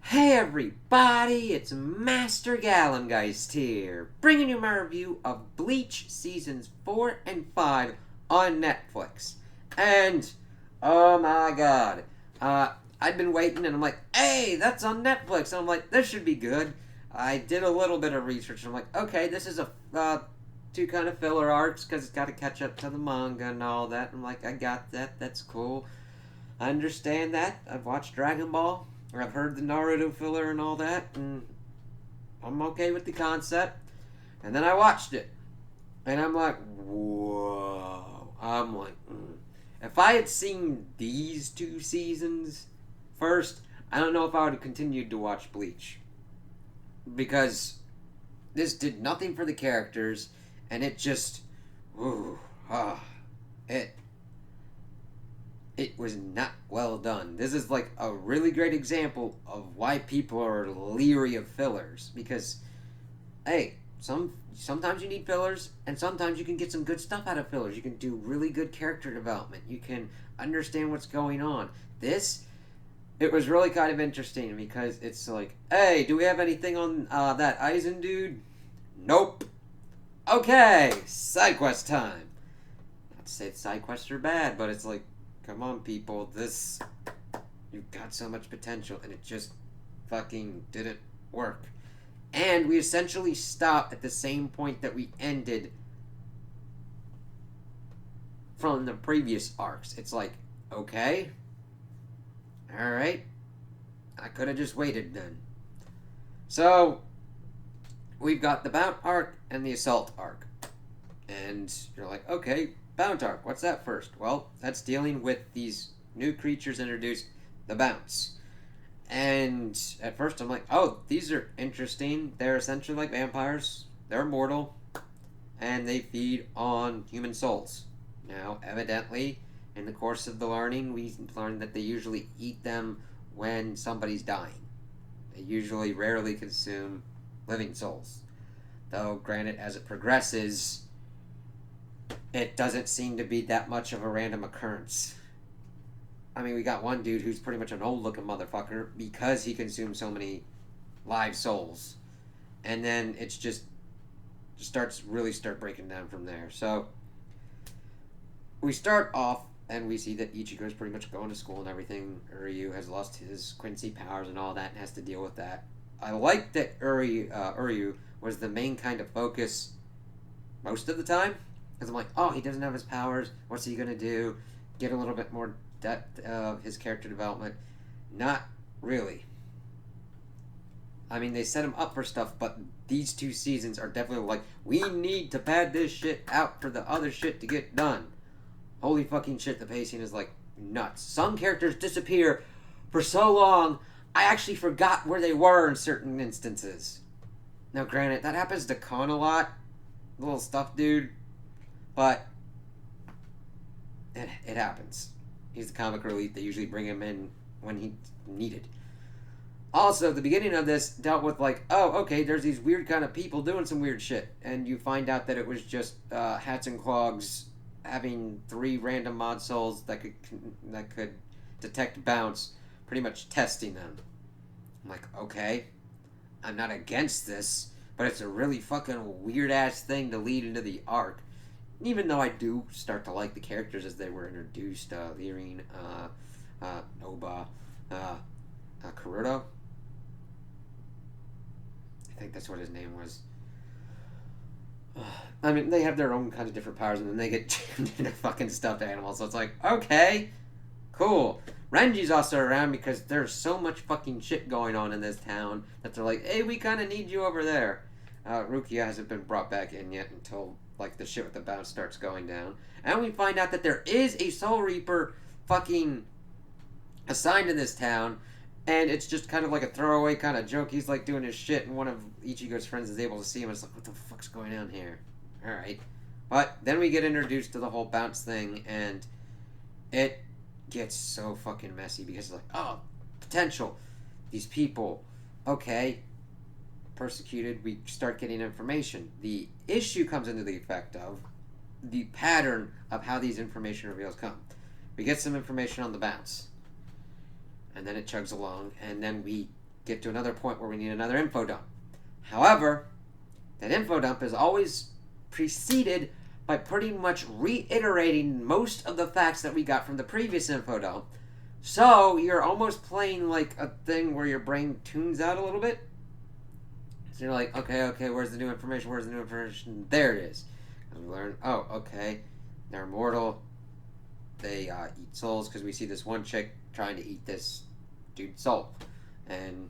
Hey everybody, it's Master Gallengeist here, bringing you my review of Bleach Seasons 4 and 5 on Netflix. And, oh my god, I've been waiting and I'm like, hey, that's on Netflix. And I'm like, this should be good. I did a little bit of research and I'm like, okay, this is two kind of filler arcs because it's got to catch up to the manga and all that. I'm like, I got that, that's cool. I understand that. I've watched Dragon Ball. Or I've heard the Naruto filler and all that, and I'm okay with the concept. And then I watched it, and I'm like, whoa. I'm like, if I had seen these two seasons first, I don't know if I would have continued to watch Bleach. Because this did nothing for the characters, and it just, ooh, it it was not well done. This is like a really great example of why people are leery of fillers because hey, sometimes you need fillers and sometimes you can get some good stuff out of fillers. You can do really good character development. You can understand what's going on. This it was really kind of interesting because it's like, hey, do we have anything on that Aizen dude? Nope. Okay, side quest time. Not to say side quests are bad, but it's like, come on, people. You've got so much potential, and it just fucking didn't work. And we essentially stopped at the same point that we ended from the previous arcs. It's like, okay, alright, I could have just waited then. So, we've got the Bout arc and the Assault arc. And you're like, okay, Bout arc, what's that first? Well, that's dealing with these new creatures introduced, the Bounce. And at first I'm like, oh, these are interesting. They're essentially like vampires. They're immortal. And they feed on human souls. Now, evidently, in the course of the learning, we learned that they usually eat them when somebody's dying. They usually rarely consume living souls. Though, granted, as it progresses, it doesn't seem to be that much of a random occurrence. I mean, we got one dude who's pretty much an old looking motherfucker because he consumes so many live souls. And then it's just start breaking down from there. So we start off and we see that Ichigo's pretty much going to school and everything. Uryu has lost his Quincy powers and all that and has to deal with that. I like that Uryu was the main kind of focus most of the time. Because I'm like, oh, he doesn't have his powers. What's he going to do? Get a little bit more depth of his character development. Not really. I mean, they set him up for stuff, but these two seasons are definitely like, we need to pad this shit out for the other shit to get done. Holy fucking shit, the pacing is like nuts. Some characters disappear for so long, I actually forgot where they were in certain instances. Now, granted, that happens to Kon a lot. Little stuff dude. But it happens. He's the comic relief. They usually bring him in when he's needed. Also, the beginning of this dealt with like, oh, okay, there's these weird kind of people doing some weird shit. And you find out that it was just Hats and Clogs having 3 random mod souls that could detect bounce, pretty much testing them. I'm like, okay, I'm not against this, but it's a really fucking weird-ass thing to lead into the arc. Even though I do start to like the characters as they were introduced, Lirine, Noba, Karuto. I think that's what his name was. I mean, they have their own kind of different powers, and then they get turned into fucking stuffed animals. So it's like, okay, cool. Renji's also around because there's so much fucking shit going on in this town that they're like, hey, we kind of need you over there. Rukia hasn't been brought back in yet until like the shit with the bounce starts going down. And we find out that there is a Soul Reaper fucking assigned to this town. And it's just kind of like a throwaway kind of joke. He's like doing his shit and one of Ichigo's friends is able to see him. It's like, what the fuck's going on here? Alright. But then we get introduced to the whole bounce thing and it gets so fucking messy because it's like, oh, potential. These people. Okay. Persecuted, we start getting information. The issue comes into the effect of the pattern of how these information reveals come. We get some information on the bounce, and then it chugs along, and then we get to another point where we need another info dump. However, that info dump is always preceded by pretty much reiterating most of the facts that we got from the previous info dump. So you're almost playing like a thing where your brain tunes out a little bit. So you're like, okay, where's the new information? Where's the new information? There it is. And we learn, oh, okay, they're immortal. They eat souls, because we see this one chick trying to eat this dude's soul. And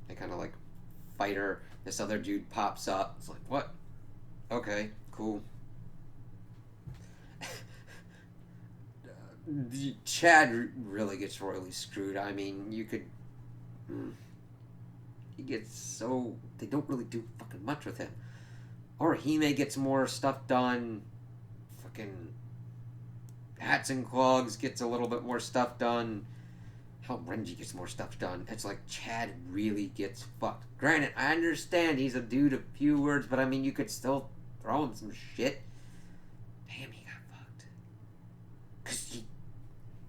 they kind of like fight her. This other dude pops up. It's like, what? Okay, cool. Chad really gets royally screwed. I mean, you could... He gets so... They don't really do fucking much with him. Orihime gets more stuff done. Fucking... Hats and Clogs gets a little bit more stuff done. Hell, Renji gets more stuff done. It's like Chad really gets fucked. Granted, I understand he's a dude of few words, but I mean, you could still throw him some shit. Damn, he got fucked. Because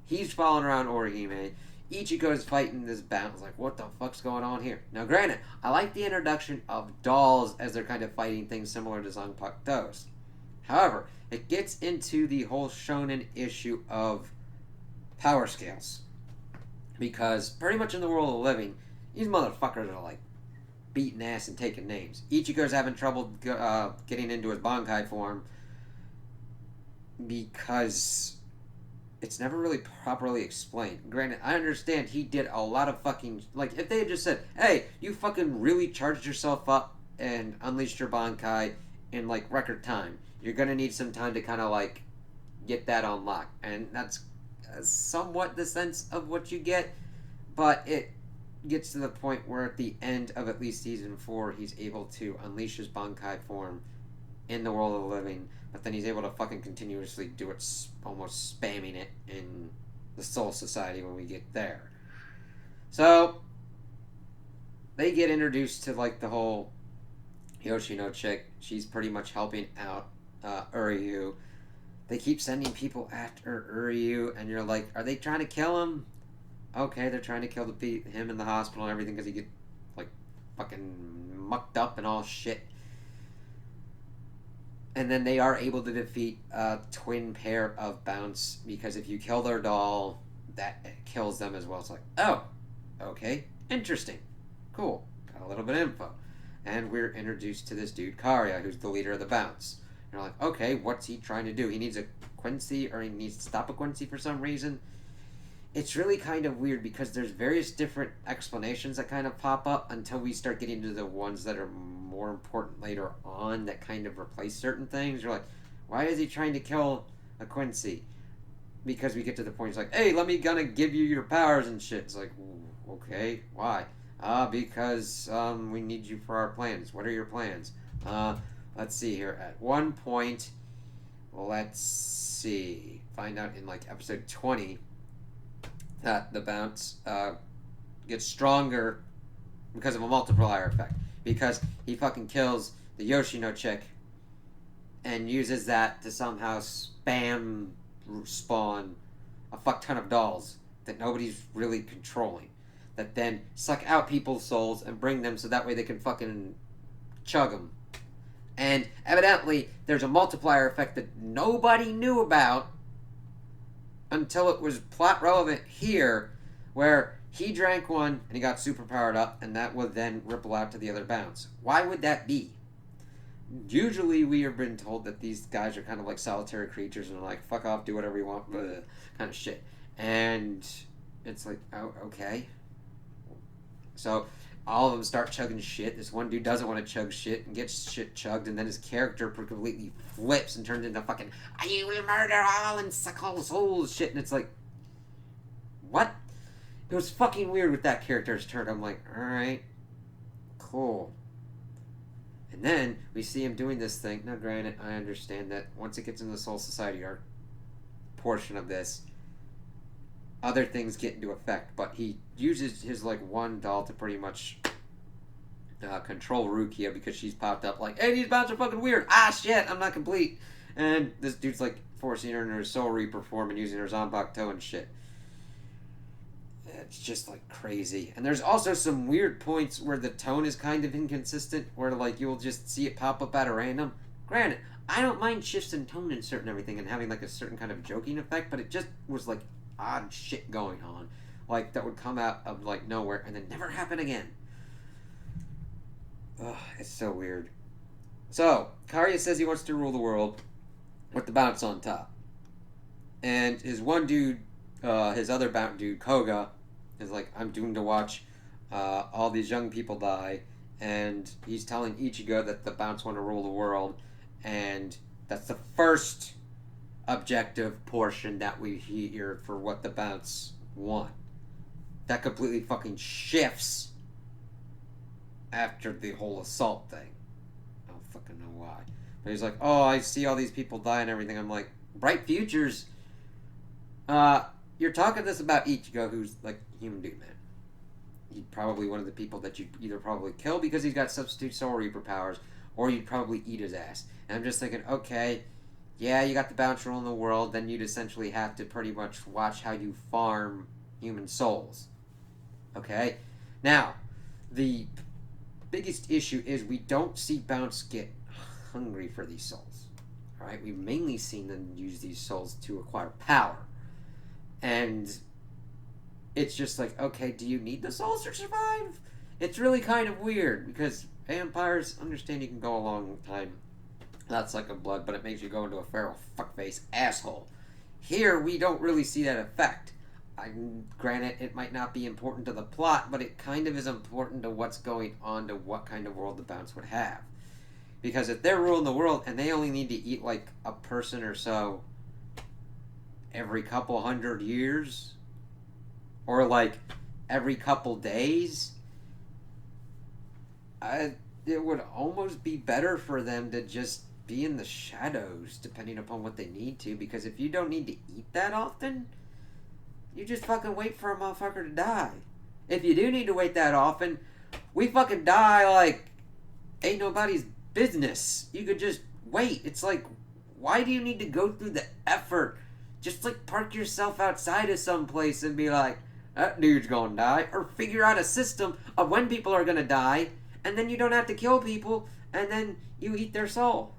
he's following around Orihime. Ichigo's fighting this bounce. Like, what the fuck's going on here? Now, granted, I like the introduction of dolls as they're kind of fighting things similar to Zanpakuto's. However, it gets into the whole shonen issue of power scales. Because pretty much in the world of the living, these motherfuckers are like beating ass and taking names. Ichigo's having trouble getting into his Bankai form because it's never really properly explained. Granted, I understand he did a lot of fucking... Like, if they had just said, hey, you fucking really charged yourself up and unleashed your Bankai in, like, record time, you're gonna need some time to kind of, like, get that unlocked. And that's somewhat the sense of what you get, but it gets to the point where at the end of at least season 4, he's able to unleash his Bankai form in the world of the living, but then he's able to fucking continuously do it, almost spamming it in the Soul Society when we get there. So they get introduced to like the whole Yoshino chick. She's pretty much helping out Uryu. They keep sending people after Uryu, and you're like, are they trying to kill him? Okay, they're trying to kill him in the hospital and everything because he get like fucking mucked up and all shit. And then they are able to defeat a twin pair of Bounce, because if you kill their doll, that kills them as well. It's like, oh, okay, interesting, cool, got a little bit of info. And we're introduced to this dude, Karya, who's the leader of the Bounce. You're like, okay, what's he trying to do? He needs a Quincy, or he needs to stop a Quincy for some reason. It's really kind of weird because there's various different explanations that kind of pop up until we start getting to the ones that are more important later on that kind of replace certain things. You're like, why is he trying to kill a Quincy? Because we get to the point, it's like, hey, let me gonna give you your powers and shit. It's like, okay, why? Because we need you for our plans. What are your plans? Let's see here. At one point, let's see, find out in like episode 20 that the Bounce gets stronger because of a multiplier effect. Because he fucking kills the Yoshino chick and uses that to somehow spam spawn a fuck ton of dolls that nobody's really controlling, that then suck out people's souls and bring them so that way they can fucking chug them. And evidently there's a multiplier effect that nobody knew about until it was plot relevant here, where he drank one and he got super powered up, and that would then ripple out to the other Bounce. Why would that be? Usually we have been told that these guys are kind of like solitary creatures and are like, fuck off, do whatever you want, blah, kind of shit. And it's like, oh, okay. So all of them start chugging shit. This one dude doesn't want to chug shit and gets shit chugged, and then his character completely flips and turns into fucking, I will murder all and suck all souls shit. And it's like, what? It was fucking weird with that character's turn. I'm like, alright, cool. And then we see him doing this thing. Now granted, I understand that once it gets into the Soul Society arc portion of this, other things get into effect, but he uses his like one doll to pretty much control Rukia, because she's popped up like, hey, these bots are fucking weird. Ah, shit, I'm not complete. And this dude's like forcing her into her Soul Reaper form and using her Zanpakuto and shit. It's just like crazy. And there's also some weird points where the tone is kind of inconsistent, where like you'll just see it pop up at a random. Granted, I don't mind shifts in tone in certain everything and having like a certain kind of joking effect, but it just was like odd shit going on, like that would come out of like nowhere and then never happen again. Ugh, it's so weird. So Karya says he wants to rule the world with the bounce on top, and his one dude, his other bounce dude, Koga, is like, I'm doomed to watch all these young people die, and he's telling Ichigo that the bounce want to rule the world, and that's the first objective portion that we hear for what the bounce want. That completely fucking shifts after the whole assault thing. I don't fucking know why. But he's like, oh, I see all these people die and everything. I'm like, bright futures. You're talking this about Ichigo, who's like human dude, man. He's probably one of the people that you'd either probably kill because he's got substitute Soul Reaper powers, or you'd probably eat his ass. And I'm just thinking, okay, yeah, you got the bounce rule in the world, then you'd essentially have to pretty much watch how you farm human souls. Okay? Now, the biggest issue is we don't see Bounce get hungry for these souls. Alright? We've mainly seen them use these souls to acquire power. And it's just like, okay, do you need the souls to survive? It's really kind of weird, because vampires, understand you can go a long time without sucking blood, but it makes you go into a feral fuckface asshole. Here, we don't really see that effect. Granted, it might not be important to the plot, but it kind of is important to what's going on, to what kind of world the bounce would have. Because if they're ruling the world and they only need to eat like a person or so every couple 100 years, or like every couple days, it would almost be better for them to just be in the shadows, depending upon what they need to. Because if you don't need to eat that often, you just fucking wait for a motherfucker to die. If you do need to wait that often, we fucking die like ain't nobody's business. You could just wait. It's like, why do you need to go through the effort? Just like park yourself outside of someplace and be like, that dude's gonna die. Or figure out a system of when people are gonna die, and then you don't have to kill people, and then you eat their soul.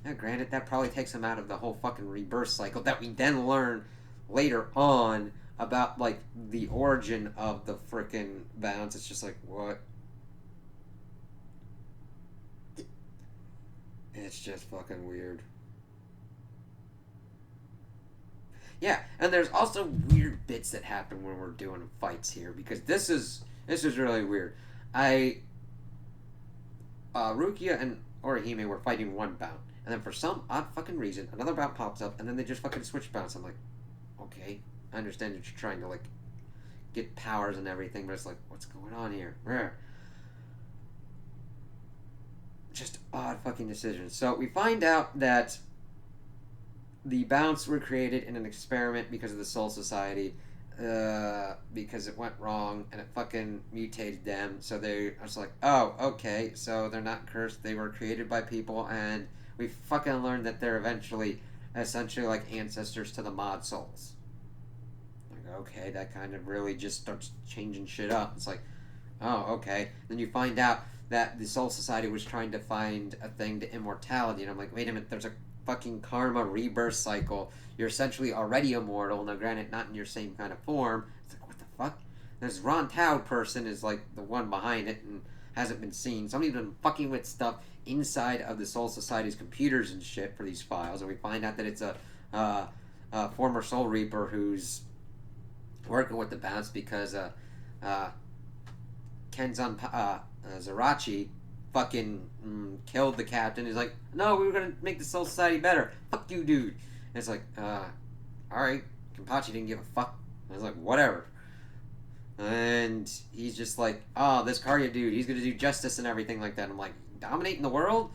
Now granted, that probably takes them out of the whole fucking rebirth cycle that we then learn later on about like the origin of the frickin' bounce. It's just like, what? It's just fucking weird. Yeah, and there's also weird bits that happen when we're doing fights here, because this is really weird. Rukia and Orihime were fighting one bout, and then for some odd fucking reason, another bout pops up, and then they just fucking switch bounts. I'm like, okay, I understand that you're trying to like get powers and everything, but it's like, what's going on here? Rare. Just odd fucking decisions. So we find out that the bounce were created in an experiment because of the Soul Society, because it went wrong and it fucking mutated them. So they are just like, oh, okay, so they're not cursed. They were created by people, and we fucking learned that they're essentially like ancestors to the mod souls. Like, okay, that kind of really just starts changing shit up. It's like, oh, okay. Then you find out that the Soul Society was trying to find a thing to immortality, and I'm like, wait a minute, there's a fucking karma rebirth cycle. You're essentially already immortal. Now, granted, not in your same kind of form. It's like, what the fuck? This Ron Tao person is like the one behind it and hasn't been seen. Somebody's been fucking with stuff inside of the Soul Society's computers and shit for these files, and we find out that it's a former Soul Reaper who's working with the bounce because Kenzan Zarachi fucking killed the captain. He's like, no, we were gonna make the Soul Society better. Fuck you, dude. And it's like, alright. Kenpachi didn't give a fuck. I was like, whatever. And he's just like, oh, this Karya dude, he's gonna do justice and everything like that. I'm like, dominating the world?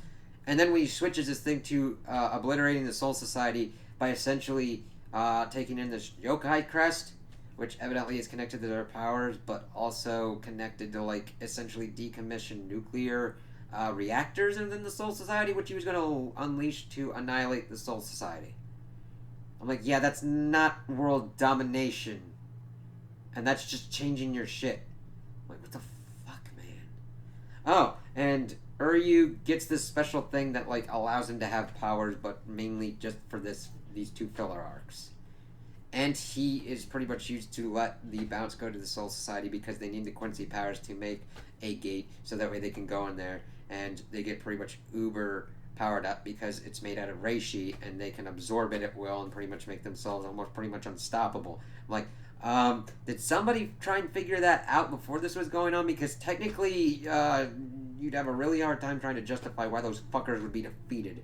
And then when he switches this thing to obliterating the Soul Society by essentially taking in this yokai crest, which evidently is connected to their powers, but also connected to, like, essentially decommissioned nuclear reactors within the Soul Society, which he was going to unleash to annihilate the Soul Society. I'm like, yeah, that's not world domination. and that's just changing your shit. I'm like, what the fuck, man? Oh, and Uryu gets this special thing that like allows him to have powers, but mainly just for these two filler arcs. And he is pretty much used to let the bounce go to the Soul Society because they need the Quincy powers to make a gate, so that way they can go in there and they get pretty much uber powered up because it's made out of reishi and they can absorb it at will and pretty much make themselves almost pretty much unstoppable. I'm like, did somebody try and figure that out before this was going on? Because technically, you'd have a really hard time trying to justify why those fuckers would be defeated.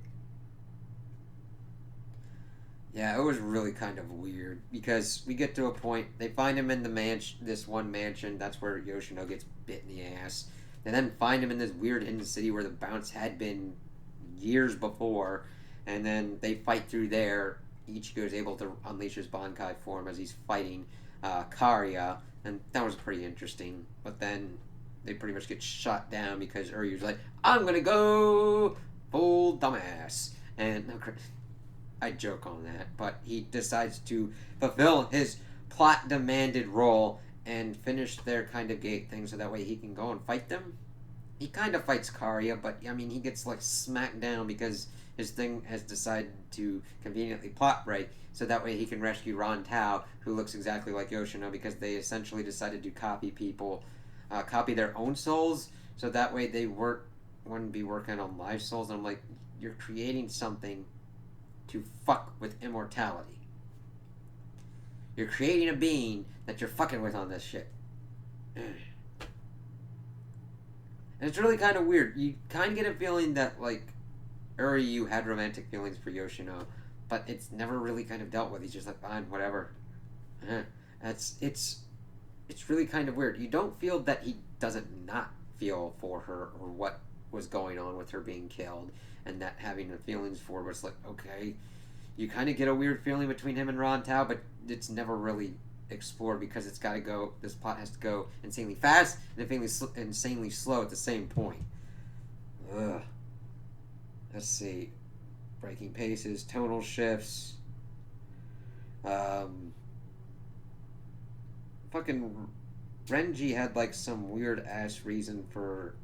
Yeah, it was really kind of weird because we get to a point, they find him in the this one mansion. That's where Yoshino gets bit in the ass. They then find him in this weird hidden city where the bounce had been years before, and then they fight through there. Ichigo is able to unleash his Bankai form as he's fighting Karya, and that was pretty interesting. But then they pretty much get shot down because Uryu's like, I'm gonna go full dumbass. And I joke on that, but he decides to fulfill his plot demanded role and finish their kind of gate thing so that way he can go and fight them. He kind of fights Karya, but I mean, he gets like smacked down because his thing has decided to conveniently plot break so that way he can rescue Ron Tao, who looks exactly like Yoshino, because they essentially decided to copy people, copy their own souls, so that way they wouldn't be working on live souls. And I'm like, you're creating something to fuck with immortality. You're creating a being that you're fucking with on this shit. And it's really kind of weird. You kind of get a feeling that, like, Uryu had romantic feelings for Yoshino, but it's never really kind of dealt with. He's just like, fine, whatever. It's really kind of weird. You don't feel that he doesn't not feel for her or what was going on with her being killed, and that having the feelings for her was like, okay. You kind of get a weird feeling between him and Ron Tao, but it's never really explored because it's got to go, this plot has to go insanely fast and insanely slow at the same point. Ugh. Let's see. Breaking paces, tonal shifts. Fucking Renji had like some weird ass reason for.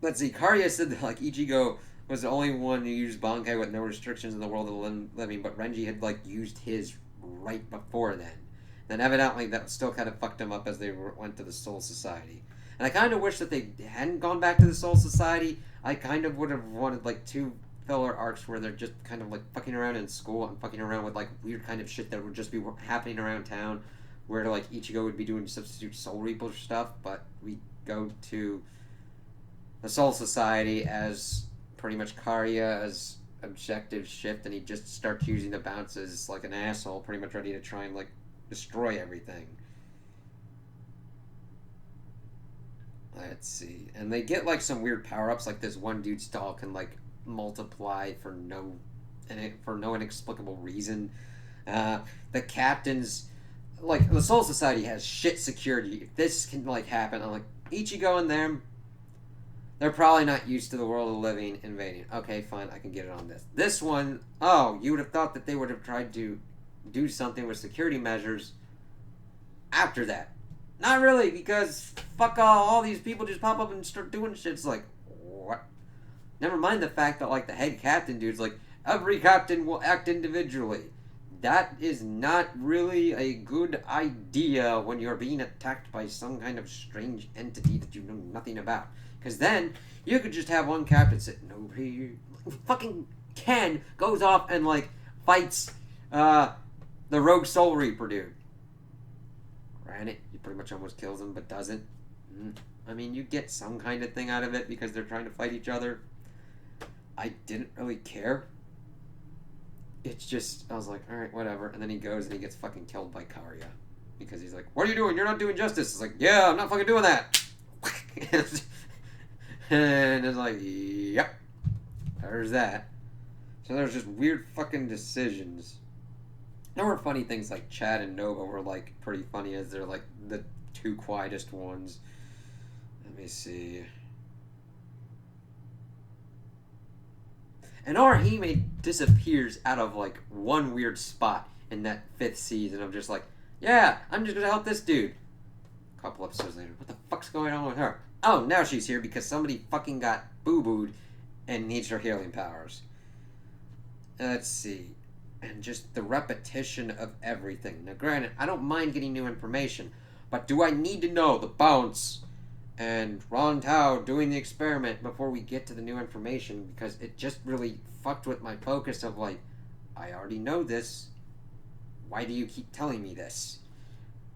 Let's see. Karya said that like Ichigo was the only one who used Bankai with no restrictions in the world of the living, but Renji had like used his right before then. Then evidently that still kind of fucked him up as they went to the Soul Society. And I kind of wish that they hadn't gone back to the Soul Society. I kind of would have wanted like two filler arcs where they're just kind of like fucking around in school and fucking around with like weird kind of shit that would just be happening around town, where like Ichigo would be doing substitute Soul Reaper stuff, but we go to the Soul Society as pretty much Karya's objective shift, and he just starts using the bounces like an asshole, pretty much ready to try and like destroy everything. Let's see. And they get like some weird power-ups, like this one dude's doll can like multiply for no inexplicable reason. The captain's like, the Soul Society has shit security. If this can like happen, I'm like, Ichigo and them, they're probably not used to the world of the living invading. Okay, fine, I can get it on this. This one, oh, you would have thought that they would have tried to do something with security measures after that. Not really, because fuck all these people just pop up and start doing shit. It's like, what? Never mind the fact that like the head captain dude's like, every captain will act individually. That is not really a good idea when you're being attacked by some kind of strange entity that you know nothing about. Because then you could just have one captain sitting over here. Fucking Ken goes off and like fights the rogue Soul Reaper dude. Granted, he pretty much almost kills him, but doesn't. I mean, you get some kind of thing out of it because they're trying to fight each other. I didn't really care. It's just, I was like, alright, whatever. And then he goes and he gets fucking killed by Karya. Because he's like, what are you doing? You're not doing justice. It's like, yeah, I'm not fucking doing that. And it's like, yep. There's that. So there's just weird fucking decisions. There were funny things like Chad and Nova were like pretty funny as they're like the two quietest ones. Let me see. And Orihime disappears out of like one weird spot in that 5th season of just like, yeah, I'm just gonna help this dude. A couple episodes later, what the fuck's going on with her? Oh, now she's here because somebody fucking got boo-booed and needs her healing powers. Let's see. And just the repetition of everything. Now, granted, I don't mind getting new information, but do I need to know the bounce and Ron Tao doing the experiment before we get to the new information? Because it just really fucked with my focus of like, I already know this. Why do you keep telling me this?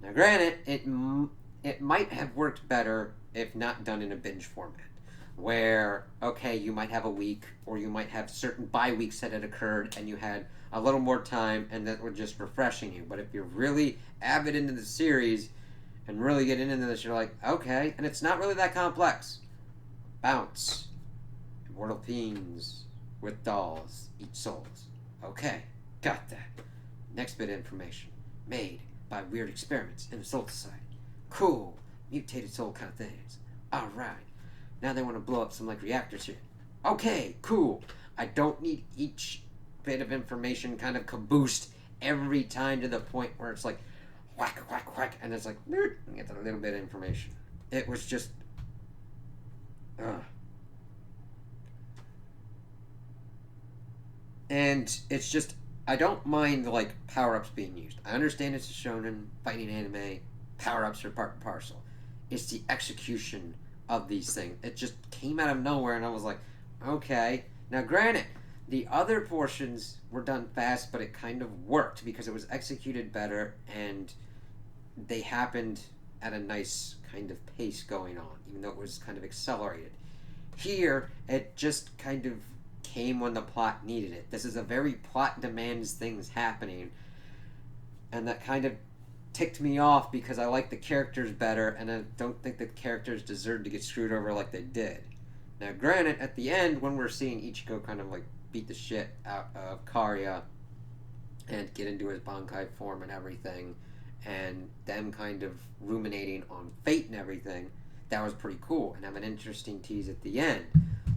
Now, granted, it might have worked better if not done in a binge format. Where, okay, you might have a week, or you might have certain bye weeks that had occurred, and you had a little more time, and that were just refreshing you. But if you're really avid into the series, and really get into this, you're like, okay, and it's not really that complex. Bounce. Immortal fiends with dolls eat souls. Okay, got that. Next bit of information. Made by weird experiments in the Soul Society. Cool. Mutated soul kind of things. Alright. Now they want to blow up some like reactors here. Okay, cool. I don't need each bit of information kind of caboosed every time to the point where it's like whack, whack, whack, and it's like you get a little bit of information. It was just and it's just I don't mind like power-ups being used. I understand it's a shonen fighting anime. Power-ups are part and parcel. It's the execution of these things. It just came out of nowhere, and I was like, okay. Now, granted, the other portions were done fast, but it kind of worked because it was executed better, and they happened at a nice kind of pace going on, even though it was kind of accelerated. Here, it just kind of came when the plot needed it. This is a very plot demands things happening, and that kind of ticked me off because I like the characters better, and I don't think the characters deserve to get screwed over like they did. Now, granted, at the end, when we're seeing Ichigo kind of like beat the shit out of Karya and get into his Bankai form and everything, and them kind of ruminating on fate and everything, that was pretty cool and have an interesting tease at the end.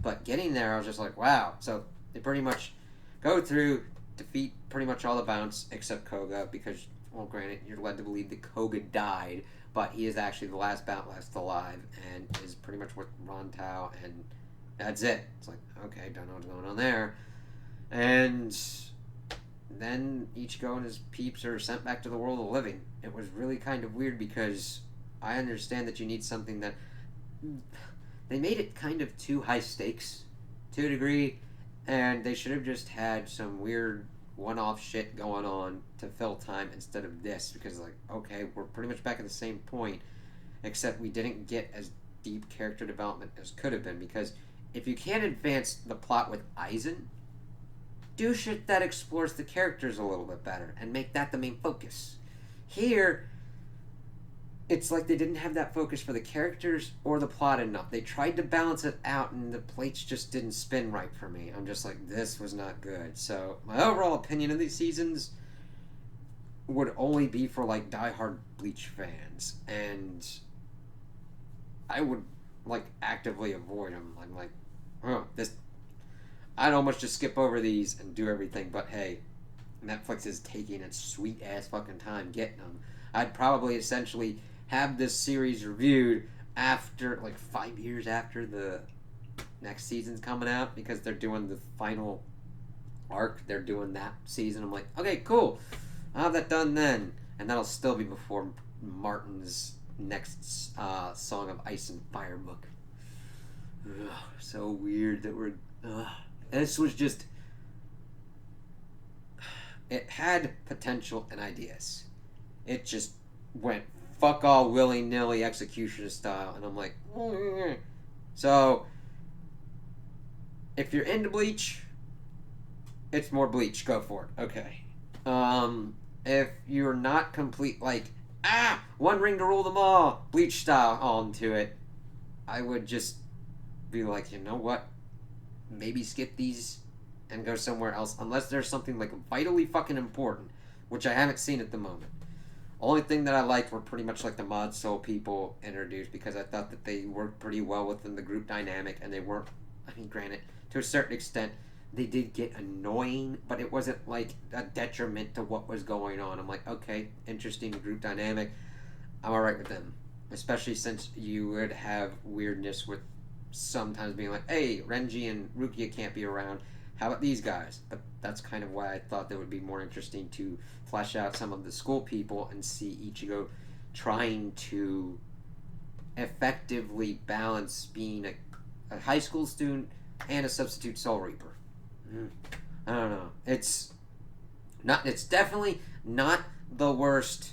But getting there, I was just like, wow. So they pretty much go through, defeat pretty much all the bounce except Koga because, well, granted, you're led to believe that Koga died, but he is actually the last bounce left alive and is pretty much with Ron Tao, and that's it. It's like, okay, don't know what's going on there. And then Ichigo and his peeps are sent back to the world of the living. It was really kind of weird because I understand that you need something that... They made it kind of too high stakes to a degree, and they should have just had some weird one-off shit going on to fill time instead of this, because like, okay, we're pretty much back at the same point, except we didn't get as deep character development as could have been, because if you can't advance the plot with Aizen, do shit that explores the characters a little bit better and make that the main focus. Here, it's like they didn't have that focus for the characters or the plot enough. They tried to balance it out, and the plates just didn't spin right for me. I'm just like, this was not good. So my overall opinion of these seasons would only be for like diehard Bleach fans, and I would like actively avoid them. I'm like, oh, this. I'd almost just skip over these and do everything. But hey, Netflix is taking its sweet ass fucking time getting them. I'd probably essentially have this series reviewed after, like, 5 years after the next season's coming out, because they're doing the final arc. They're doing that season. I'm like, okay, cool. I'll have that done then. And that'll still be before Martin's next Song of Ice and Fire book. Ugh, so weird that we're... This was just... It had potential and ideas. It just went fuck all willy-nilly execution style, and I'm like, so if you're into Bleach, it's more Bleach. Go for it. Okay. If you're not complete, like, one ring to rule them all, Bleach style onto it, I would just be like, you know what? Maybe skip these and go somewhere else, unless there's something like vitally fucking important, which I haven't seen at the moment. Only thing that I liked were pretty much like the Mod Soul people introduced, because I thought that they worked pretty well within the group dynamic, and they weren't, I mean, granted, to a certain extent, they did get annoying, but it wasn't like a detriment to what was going on. I'm like, okay, interesting group dynamic. I'm alright with them. Especially since you would have weirdness with sometimes being like, hey, Renji and Rukia can't be around. How about these guys? But that's kind of why I thought that would be more interesting to flesh out some of the school people and see Ichigo trying to effectively balance being a high school student and a substitute Soul Reaper. I don't know. It's not. It's definitely not the worst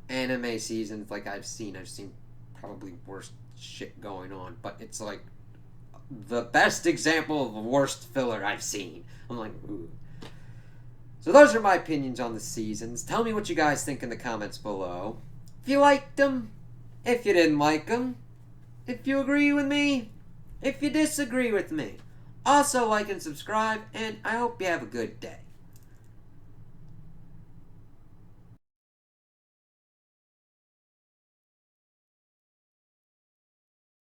anime seasons like I've seen. I've seen probably worse shit going on, but it's like the best example of the worst filler I've seen. I'm like, ooh. So those are my opinions on the seasons. Tell me what you guys think in the comments below. If you liked them, if you didn't like them, if you agree with me, if you disagree with me. Also like and subscribe, and I hope you have a good day.